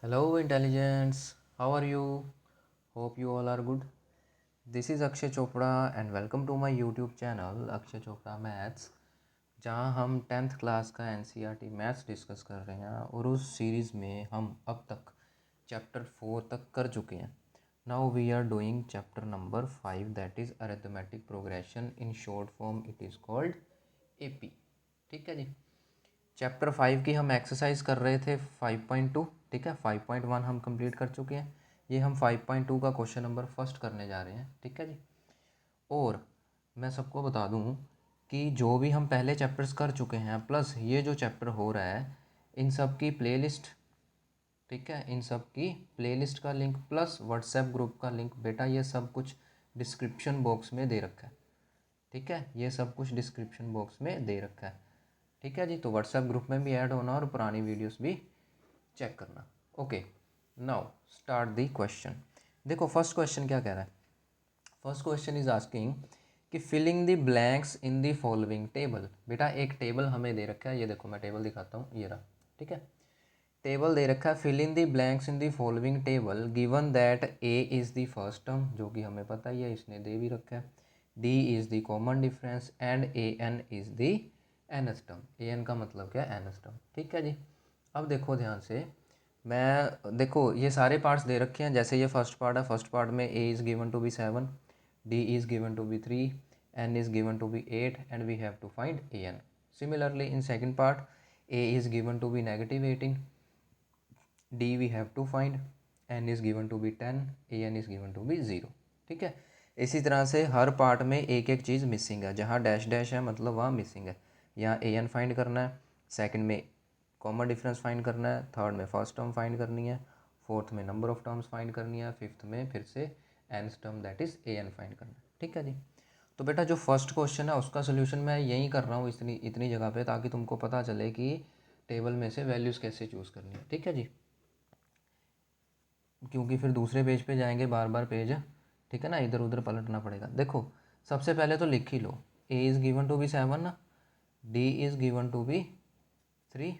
Hello, intelligence. How are you? Hope you all are good. This is Akshay Chopra and welcome to my YouTube channel Akshay Chopra Maths, जहाँ हम 10th class का NCERT maths discuss कर रहे हैं और उस series में हम अब तक चैप्टर 4 तक कर चुके हैं. Now we are doing chapter number 5 that is arithmetic progression. In short form it is called AP. ठीक है जी. चैप्टर 5 की हम एक्सरसाइज कर रहे थे 5.2. ठीक है, 5.1 हम कंप्लीट कर चुके हैं. ये हम 5.2 का क्वेश्चन नंबर फर्स्ट करने जा रहे हैं. ठीक है जी. और मैं सबको बता दूं कि जो भी हम पहले चैप्टर्स कर चुके हैं प्लस ये जो चैप्टर हो रहा है इन सब की प्लेलिस्ट, ठीक है, इन सब की प्लेलिस्ट का लिंक प्लस व्हाट्सएप ग्रुप का लिंक, बेटा ये सब कुछ डिस्क्रिप्शन बॉक्स में दे रखा है. ठीक है, ये सब कुछ डिस्क्रिप्शन बॉक्स में दे रखा है. ठीक है जी. तो व्हाट्सएप ग्रुप में भी ऐड होना और पुरानी वीडियोस भी चेक करना. Okay, now start the question. देखो फर्स्ट क्वेश्चन क्या कह रहा है. फर्स्ट क्वेश्चन इज आस्किंग कि filling the blanks in the following table. बेटा एक टेबल हमें दे रखा है, ये देखो मैं टेबल दिखाता हूँ, ये रहा. ठीक है, टेबल दे रखा है. Fill in the blanks in the following table given that a is the first term, जो कि हमें पता ही है, इसने दे भी रखा है. D is the common difference and A N is the nth term. A n का मतलब क्या है, एनथ टर्म. ठीक है जी. अब देखो ध्यान से, मैं देखो ये सारे पार्ट्स दे रखे हैं. जैसे ये फर्स्ट पार्ट है, फर्स्ट पार्ट में a is given to be 7, d is given to be 3, N is given to be 8 and we have to find a n. Similarly in second part a is given to be -18, D we have to find, N is given to be 10, AN is given to be 0. ठीक है, इसी तरह से हर part में एक एक चीज़ missing है. जहाँ डैश डैश है मतलब वहाँ मिसिंग है. यहाँ AN फाइंड करना है, सेकंड में कॉमन डिफरेंस फाइंड करना है, थर्ड में फर्स्ट टर्म फाइंड करनी है, फोर्थ में नंबर ऑफ टर्म्स फाइंड करनी है, फिफ्थ में फिर से nth term that is AN find करना है. ठीक है जी. तो बेटा जो फर्स्ट क्वेश्चन है उसका सोल्यूशन मैं यहीं कर रहा हूँ इतनी इतनी जगह पे, ताकि तुमको पता चले कि टेबल में से वैल्यूज़ कैसे चूज़ करनी है. ठीक है जी, क्योंकि फिर दूसरे पेज पे जाएंगे बार बार पेज, ठीक है ना, इधर उधर पलटना पड़ेगा. देखो सबसे पहले तो लिख ही लो. A is given to be 7 ना, D is given to be 3,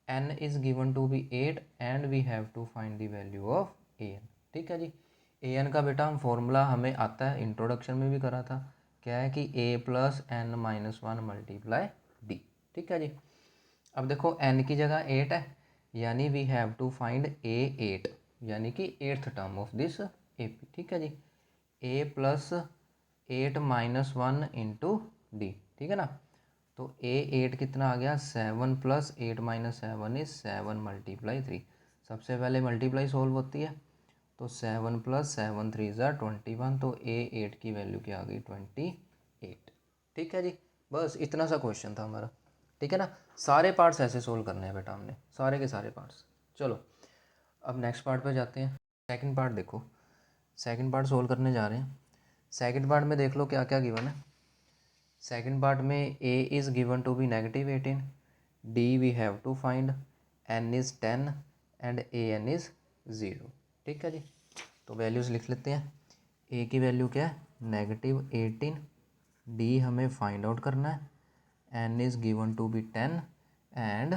N is given to be 8 and we have to find the value of A N. ठीक है जी. ए एन का बेटा हम फॉर्मूला हमें आता है, इंट्रोडक्शन में भी करा था. क्या है कि A plus N minus 1 multiply D. ठीक है जी. अब देखो n की जगह 8 है, यानी वी हैव टू फाइंड ए 8, यानी कि eighth term of this A P. ठीक है जी. ए प्लस 8 माइनस 1 इंटू डी. ठीक है ना. तो ए 8 कितना आ गया, 7 प्लस 8 माइनस 7 इज 7 मल्टीप्लाई 3. सबसे पहले मल्टीप्लाई सोल्व होती है, तो 7 प्लस 7 3 ज़ा 21, तो ए 8 की वैल्यू क्या आ गई, 28. ठीक है जी. बस इतना सा क्वेश्चन था हमारा. ठीक है ना. सारे पार्ट्स ऐसे सोल्व करने हैं बेटा हमने, सारे के सारे पार्ट्स. चलो अब नेक्स्ट पार्ट पे जाते हैं. सेकंड पार्ट देखो, सेकंड पार्ट सोल्व करने जा रहे हैं. सेकंड पार्ट में देख लो क्या क्या गिवन है. सेकंड पार्ट में a is given to be -18, d we have to find, n is 10 and A N is 0. ठीक है जी. तो वैल्यूज़ लिख लेते हैं. ए की वैल्यू क्या है, -18, डी हमें फाइंड आउट करना है, n is given to be 10 and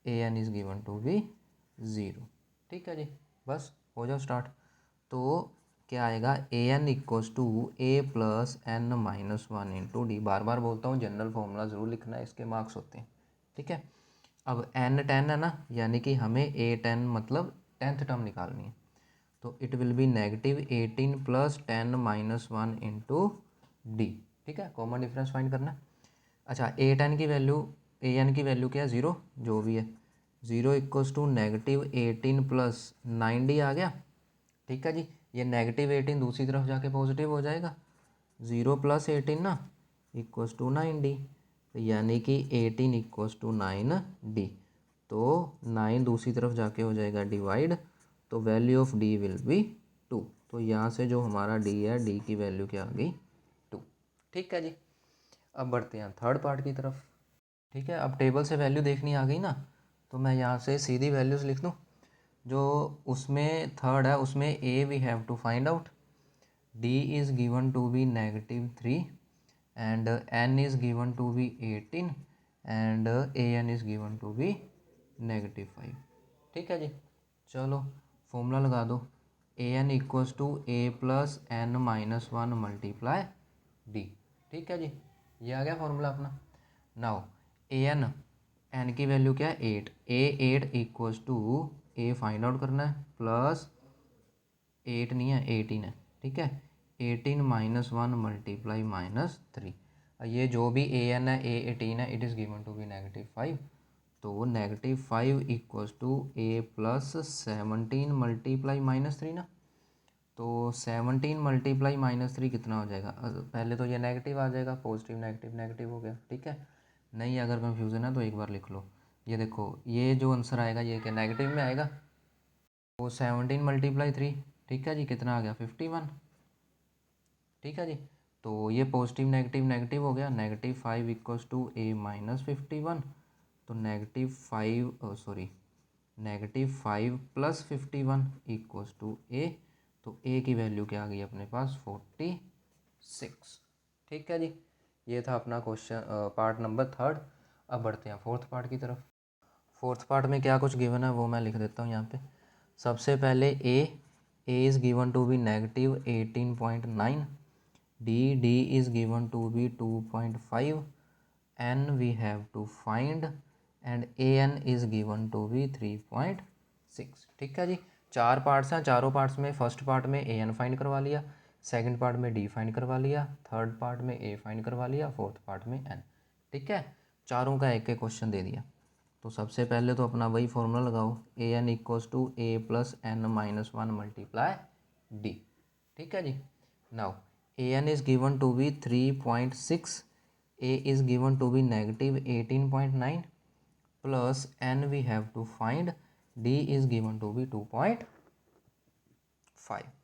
A N is given to be 0. ठीक है जी. बस हो जाओ स्टार्ट. तो क्या आएगा, A N equals to A plus N minus 1 into D. बार बार बोलता हूँ जनरल फॉर्मूला ज़रूर लिखना है, इसके मार्क्स होते हैं. ठीक है. अब एन 10 है ना, यानी कि हमें ए 10 मतलब 10th टर्म निकालनी है. तो it will be -18 plus 10 minus 1 into D. ठीक है, कॉमन डिफरेंस फाइंड करना है. अच्छा, ए 10 की वैल्यू, ए एन की वैल्यू क्या है, 0, जो भी है. 0 इक्वल्स टू -18 प्लस 9d आ गया. ठीक है जी. ये -18 दूसरी तरफ जाके पॉजिटिव हो जाएगा. 0 प्लस 18 ना इक्वल्स टू 9d, यानी कि 18 इक्वल्स टू 9d. तो 9 दूसरी तरफ जाके हो जाएगा डिवाइड, तो value of d will be 2. तो यहाँ से जो हमारा d है, d की वैल्यू क्या आ गई, 2. ठीक है जी. अब बढ़ते हैं थर्ड पार्ट की तरफ. ठीक है, अब टेबल से वैल्यू देखनी आ गई ना, तो मैं यहाँ से सीधी वैल्यूज़ लिख दूँ. जो उसमें थर्ड है उसमें A we have to find out, D is given to be -3 and N is given to be 18 and A N is given to be -5. ठीक है जी. चलो फॉर्मूला लगा दो, A N equals to A plus N minus one multiply D. ठीक है जी, ये आ गया फॉर्मूला अपना। नाउ ए एन की वैल्यू क्या है 8, A 8 equals to A find out करना है प्लस 8 नहीं है 18 है। ठीक है, 18 माइनस वन मल्टीप्लाई -3। ये जो भी ए एन है ए 18 है, it is given to be -5। तो -5 equals to A plus 17 multiply -3 ना। तो 17 मल्टीप्लाई -3 कितना हो जाएगा? पहले तो ये नेगेटिव आ जाएगा, पॉजिटिव नेगेटिव नेगेटिव हो गया। ठीक है, नहीं अगर कन्फ्यूज़न है तो एक बार लिख लो। ये देखो, ये जो आंसर आएगा ये क्या नेगेटिव में आएगा। तो 17 मल्टीप्लाई 3, ठीक है जी, कितना आ गया 51। ठीक है जी, तो ये पॉजिटिव नेगेटिव नेगेटिव हो गया। -5 इक्वल्स टू ए -51। तो -5 प्लस 51 इक्वल्स टू ए। तो ए की वैल्यू क्या आ गई अपने पास 46। ठीक है जी, ये था अपना क्वेश्चन पार्ट नंबर 3। अब बढ़ते हैं फोर्थ पार्ट की तरफ। फोर्थ पार्ट में क्या कुछ गिवन है वो मैं लिख देता हूँ यहाँ पे। सबसे पहले a is given to be -18.9, d is given to be 2.5, n we have to find, and A N is given to be 3.6। ठीक है जी, 4 पार्ट्स हैं। चारों पार्ट्स में फर्स्ट पार्ट में ए एन फाइंड करवा लिया, सेकंड पार्ट में D find करवा लिया, थर्ड पार्ट में ए फाइंड करवा लिया, फोर्थ पार्ट में एन। ठीक है, चारों का एक एक क्वेश्चन दे दिया। तो सबसे पहले तो अपना वही फॉर्मूला लगाओ, A N equals to A plus N minus one multiply D. ठीक है जी, now A N is given to be 3.6, A is given to be -18.9 plus N we have to find, D is given to be 2.5।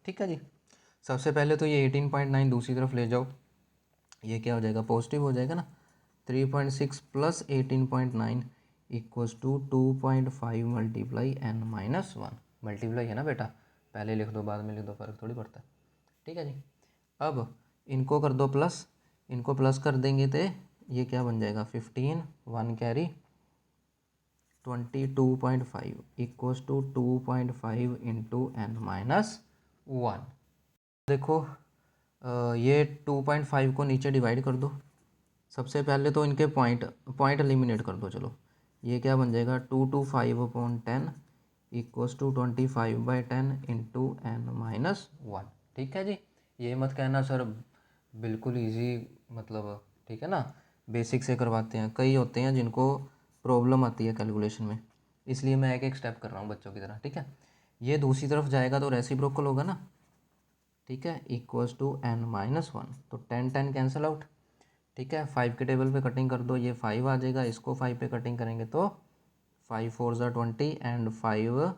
ठीक है जी, सबसे पहले तो ये 18.9 दूसरी तरफ ले जाओ, ये क्या हो जाएगा पॉजिटिव हो जाएगा ना। 3.6 plus 18.9 equals to 2.5 multiply n minus one. Multiply है ना बेटा, पहले लिख दो बाद में लिख दो, फर्क थोड़ी पड़ता है। ठीक है जी, अब इनको कर दो प्लस, इनको प्लस कर देंगे तो ये क्या बन जाएगा 15, 1 carry 22.5 equals to 2.5 into n minus one. देखो ये 2.5 को नीचे डिवाइड कर दो। सबसे पहले तो इनके पॉइंट एलिमिनेट कर दो। चलो ये क्या बन जाएगा 2/5 equals to 25/10 into n minus one. ठीक है जी, ये मत कहना सर बिल्कुल इजी, मतलब ठीक है ना, बेसिक से करवाते हैं। कई होते हैं जिनको प्रॉब्लम आती है कैलकुलेशन में, इसलिए मैं एक एक स्टेप कर रहा हूँ बच्चों की तरह। ठीक है, ये दूसरी तरफ जाएगा तो रेसिप्रोकल होगा ना। ठीक है, equals to n minus one, तो 10 कैंसिल आउट। ठीक है, 5 के टेबल पे कटिंग कर दो, ये 5 आ जाएगा। इसको 5 पे कटिंग करेंगे तो 5 4 ज़ा 20 एंड 5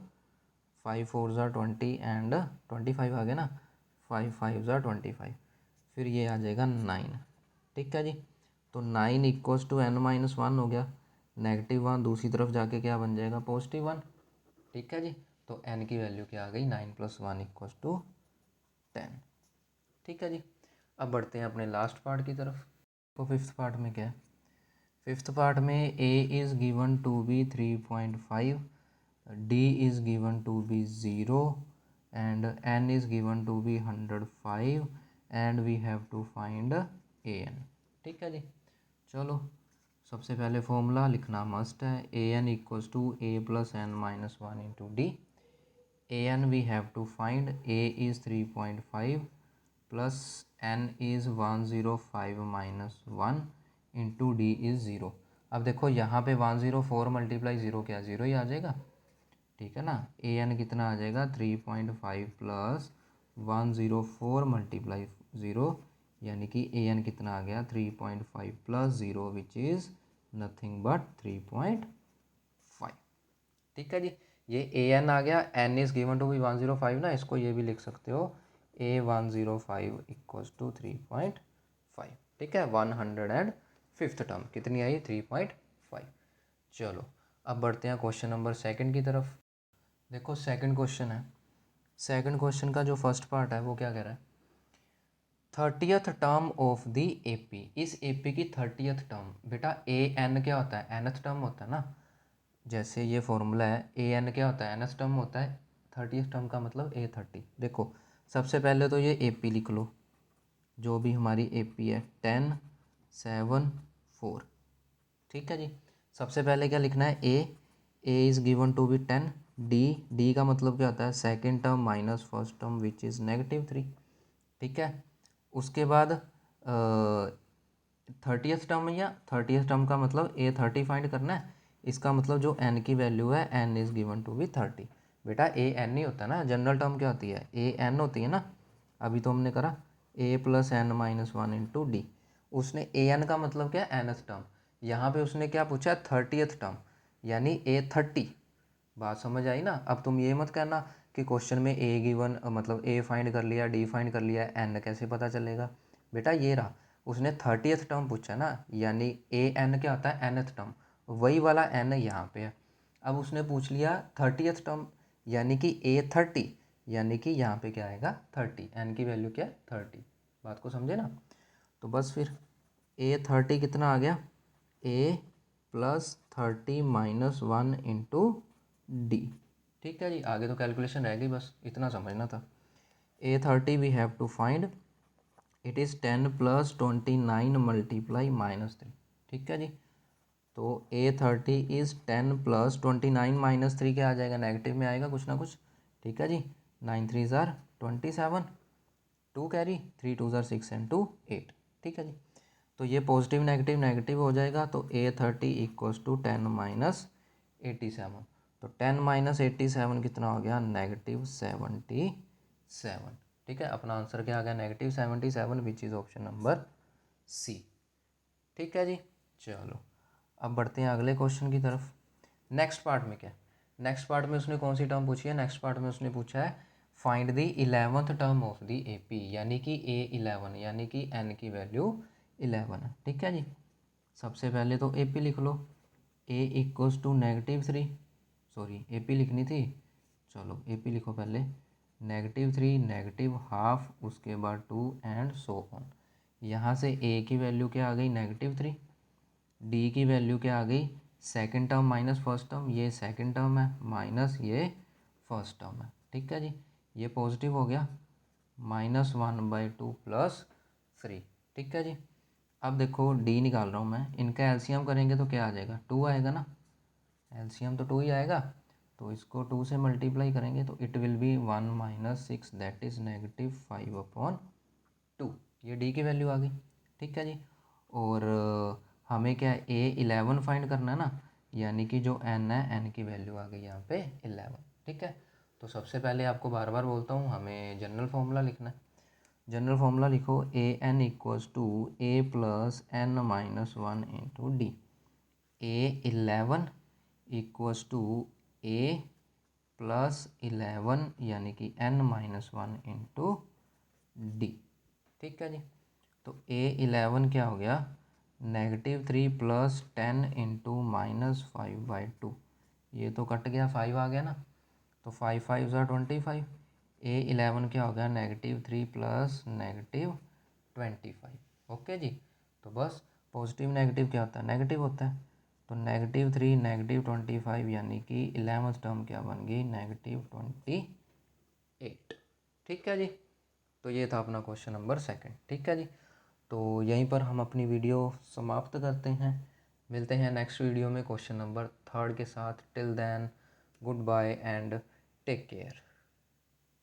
4 ज़ा 20 एंड 25 आ गया ना, 5 5 ज़ा 25, फिर ये आ जाएगा 9। ठीक है जी, तो 9 equals to n minus one हो गया। -1 दूसरी तरफ जाके क्या बन जाएगा +1। ठीक है जी, तो एन की वैल्यू क्या आ गई 9 + 1 इक्वल्स टू 10। ठीक है जी, अब बढ़ते हैं अपने लास्ट पार्ट की तरफ। तो फिफ्थ पार्ट में क्या है? फिफ्थ पार्ट में a is given to be 3.5, d is given to be 0 and N is given to be 105 and we have to find a N. ठीक है जी, चलो सबसे पहले फॉर्मूला लिखना मस्ट है। A N equals to A plus N minus one into D. A N we have to find, A is 3.5 plus N is 105 minus one into D is 0। अब देखो यहाँ पे 104 मल्टीप्लाई 0 क्या 0 ही आ जाएगा। ठीक है ना, ए एन कितना आ जाएगा 3.5 प्लस 104 मल्टीप्लाई 0, यानी कि ए एन कितना आ गया 3.5 plus 0 which is nothing but 3.5। ठीक है जी, ये ए एन आ गया। N is given to be 105 ना, इसको ये भी लिख सकते हो A105 इक्वल्स टू 3.5। ठीक है, 105th टर्म कितनी आई 3.5। चलो अब बढ़ते हैं क्वेश्चन नंबर सेकंड की तरफ। देखो सेकंड क्वेश्चन है, सेकंड क्वेश्चन का जो फर्स्ट पार्ट है वो क्या कह रहा है, 30th term of the AP. इस एपी की 30th टर्म, बेटा ए एन क्या होता है nth टर्म होता है ना। जैसे ये फॉर्मूला है, ए एन क्या होता है, एन टर्म होता है, 30th टर्म का मतलब A30। देखो सबसे पहले तो ये ए पी लिख लो, जो भी हमारी ए पी है 10 7 4। ठीक है जी। सबसे पहले क्या लिखना है, a is given to be 10, d का मतलब क्या होता है, second term minus first term which is -3। ठीक है। उसके बाद 30th टर्म, या 30th टर्म का मतलब A30 फाइंड करना है। इसका मतलब जो n की वैल्यू है, n is given to be 30। बेटा ए एन नहीं होता ना, जनरल टर्म क्या होती है, ए एन होती है ना। अभी तो हमने करा a + n-1 इंटू डी। उसने ए एन का मतलब क्या है, nth टर्म। यहाँ पे उसने क्या पूछा है, 30th टर्म, यानी A30। बात समझ आई ना। अब तुम ये मत कहना कि क्वेश्चन में ए गिवन, मतलब ए फाइंड कर लिया, डी फाइंड कर लिया, एन कैसे पता चलेगा। बेटा ये रहा, उसने 30th टर्म पूछा ना, यानी ए एन क्या होता है, nth टर्म, वही वाला एन यहाँ पे है। अब उसने पूछ लिया 30th टर्म, यानी कि A30, यानी कि यहाँ पे क्या आएगा 30, एन की वैल्यू क्या है 30। बात को समझे ना। तो बस फिर A30 कितना आ गया, A + 30 - 1 इंटू डी। ठीक है जी, आगे तो कैलकुलेशन रह गई, बस इतना समझना था। A30 we have to find, it is 10 + 29 multiply -3। ठीक है जी। तो A30 इज़ 10 + 29 - 3 क्या आ जाएगा, नेगेटिव में आएगा कुछ ना कुछ। ठीक है जी। 9 3 ज़ार 27, 2 कैरी, 3 2 ज़ार 6 एंड 2 8। ठीक है जी। तो ये पॉजिटिव नेगेटिव नेगेटिव हो जाएगा, तो A30 = 10 - 87। तो 10 - 87 कितना हो गया, -77। ठीक है, अपना आंसर क्या आ गया, -77, which is option number C. ठीक है जी। चलो अब बढ़ते हैं अगले क्वेश्चन की तरफ। नेक्स्ट पार्ट में क्या, नेक्स्ट पार्ट में उसने कौन सी टर्म पूछी है, नेक्स्ट पार्ट में उसने पूछा है find the 11th term of the AP, यानी कि A11, यानी कि n की वैल्यू 11 है। ठीक है जी। सबसे पहले तो AP लिख लो, A = -3, सॉरी AP लिखनी थी, चलो AP लिखो पहले, -3 -½ उसके बाद 2 एंड सो ऑन। यहाँ से A की वैल्यू क्या आ गई, -3, डी की वैल्यू क्या आ गई, second term minus first term, ये सेकंड टर्म है माइनस ये फर्स्ट टर्म है। ठीक है जी। ये पॉजिटिव हो गया, -1/2 + 3। ठीक है जी। अब देखो डी निकाल रहा हूँ मैं, इनका एलसीएम करेंगे तो क्या आ जाएगा, 2 आएगा ना, एलसीएम तो 2 ही आएगा। तो इसको 2 से मल्टीप्लाई करेंगे तो it will be 1 - 6, that is -5/2। ये डी की वैल्यू आ गई। ठीक है जी। और हमें क्या है, A11 फाइंड करना है ना, यानी कि जो n है, n की वैल्यू आ गई यहाँ पे 11। ठीक है। तो सबसे पहले आपको बार बार बोलता हूँ, हमें जनरल फार्मूला लिखना है। जनरल फार्मूला लिखो, AN = A + n-1 into D. A11 = A + 11, यानी कि n-1 इंटू डी। ठीक है जी। तो A11 क्या हो गया, -3 + 10 इंटू -5/2। ये तो कट गया, 5 आ गया ना, तो 5 5 ज़ा 25। A11 क्या हो गया, -3 + -25। ओके जी। तो बस पॉजिटिव नेगेटिव क्या होता है, नेगेटिव होता है। तो -3 -25, यानी कि 11th टर्म क्या बन गई, -28। ठीक है जी। तो ये था अपना क्वेश्चन नंबर 2। ठीक है जी। तो यहीं पर हम अपनी वीडियो समाप्त करते हैं। मिलते हैं नेक्स्ट वीडियो में क्वेश्चन नंबर 3 के साथ। Till then goodbye and take care.